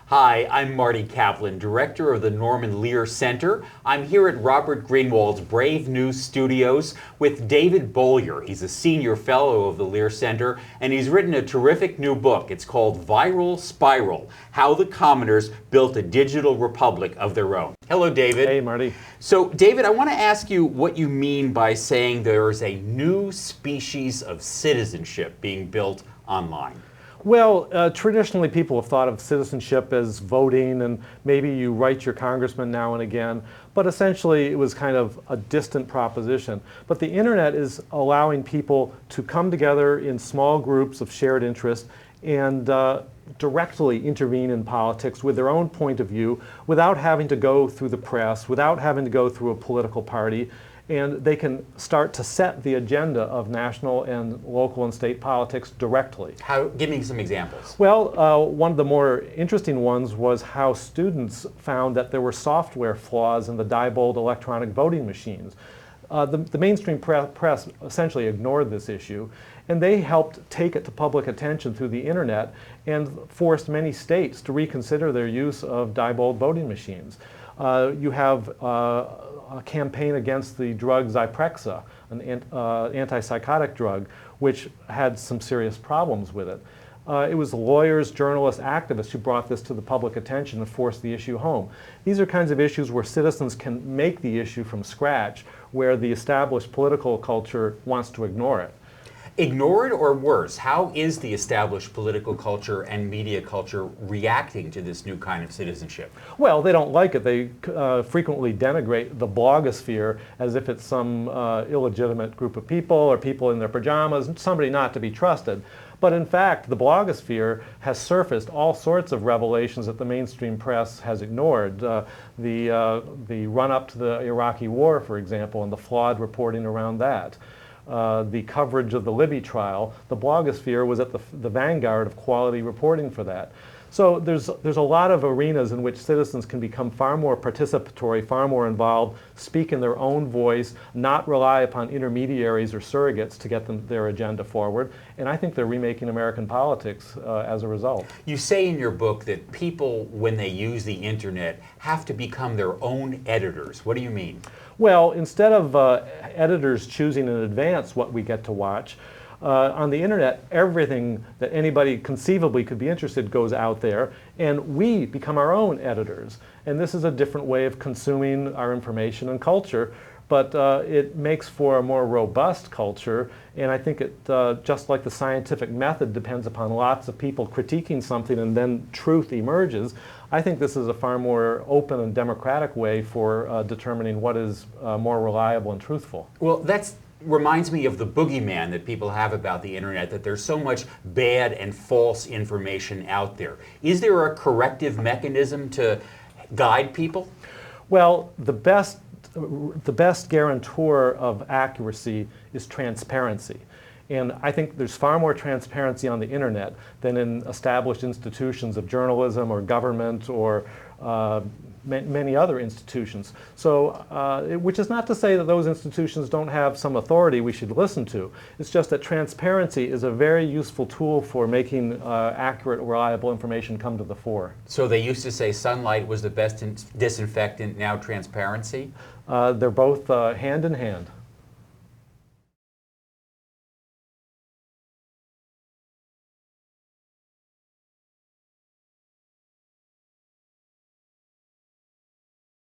Hi, I'm Martin Kaplan, director of the Norman Lear Center. I'm here at Robert Greenwald's Brave New Studios with David Bollier. He's a senior fellow of the Lear Center, and he's written a terrific new book. It's called Viral Spiral: How the Commoners Built a Digital Republic of Their Own. Hello, David. Hey, Marty. So, David, I want to ask you what you mean by saying there is a new species of citizenship being built online. Well, traditionally people have thought of citizenship as voting, and maybe you write your congressman now and again, but essentially it was kind of a distant proposition. But the internet is allowing people to come together in small groups of shared interest and directly intervene in politics with their own point of view without having to go through the press, without having to go through a political party. And they can start to set the agenda of national and local and state politics directly. Give me some examples. Well, one of the more interesting ones was how students found that there were software flaws in the Diebold electronic voting machines. The mainstream press essentially ignored this issue, and they helped take it to public attention through the internet and forced many states to reconsider their use of Diebold voting machines. You have a campaign against the drug Zyprexa, an antipsychotic drug, which had some serious problems with it. It was lawyers, journalists, activists who brought this to the public attention and forced the issue home. These are kinds of issues where citizens can make the issue from scratch, where the established political culture wants to ignore it. Ignore it, or worse, how is the established political culture and media culture reacting to this new kind of citizenship? Well, they don't like it. They frequently denigrate the blogosphere as if it's some illegitimate group of people or people in their pajamas, somebody not to be trusted. But in fact, the blogosphere has surfaced all sorts of revelations that the mainstream press has ignored. The run-up to the Iraqi war, for example, and the flawed reporting around that. The coverage of the Libby trial, the blogosphere was at the vanguard of quality reporting for that. So there's a lot of arenas in which citizens can become far more participatory, far more involved, speak in their own voice, not rely upon intermediaries or surrogates to get their agenda forward. And I think they're remaking American politics as a result. You say in your book that people, when they use the internet, have to become their own editors. What do you mean? Well, instead of editors choosing in advance what we get to watch, on the internet, everything that anybody conceivably could be interested goes out there, and we become our own editors. And this is a different way of consuming our information and culture, but it makes for a more robust culture, and I think it, just like the scientific method depends upon lots of people critiquing something and then truth emerges, I think this is a far more open and democratic way for determining what is more reliable and truthful. Well, that reminds me of the boogeyman that people have about the internet, that there's so much bad and false information out there. Is there a corrective mechanism to guide people? Well, the best guarantor of accuracy is transparency. And I think there's far more transparency on the internet than in established institutions of journalism or government or many other institutions. So, which is not to say that those institutions don't have some authority we should listen to. It's just that transparency is a very useful tool for making accurate, reliable information come to the fore. So they used to say sunlight was the best disinfectant, now transparency? They're both hand in hand.